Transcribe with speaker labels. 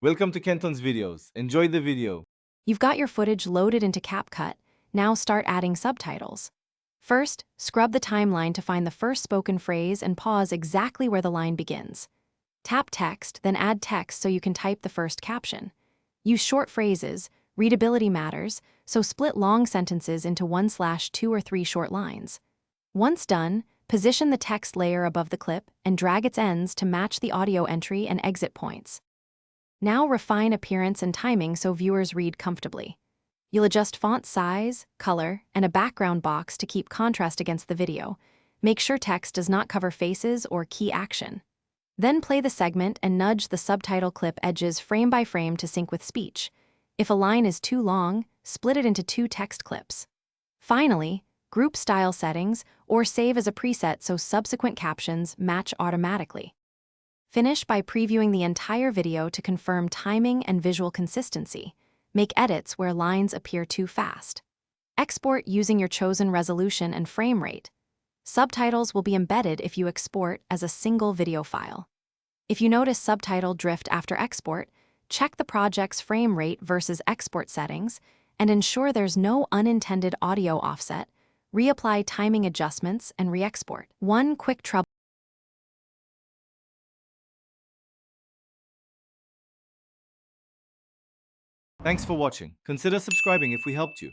Speaker 1: Welcome to Kenton's videos. Enjoy the video.
Speaker 2: You've got your footage loaded into Capcut. Now start adding subtitles. First, scrub the timeline to find the first spoken phrase and pause exactly where the line begins. Tap text, then add text so you can type the first caption. Use short phrases. Readability matters, so split long sentences into 1/2 or 3 short lines. Once done, position the text layer above the clip and drag its ends to match the audio entry and exit points. Now refine appearance and timing so viewers read comfortably. You'll adjust font size, color, and a background box to keep contrast against the video. Make sure text does not cover faces or key action. Then play the segment and nudge the subtitle clip edges frame by frame to sync with speech. If a line is too long, split it into 2 text clips. Finally, group style settings or save as a preset so subsequent captions match automatically. Finish by previewing the entire video to confirm timing and visual consistency. Make edits where lines appear too fast. Export using your chosen resolution and frame rate. Subtitles will be embedded if you export as a single video file. If you notice subtitle drift after export, check the project's frame rate versus export settings and ensure there's no unintended audio offset. Reapply timing adjustments and re-export. One quick trouble.
Speaker 1: Thanks for watching. Consider subscribing if we helped you.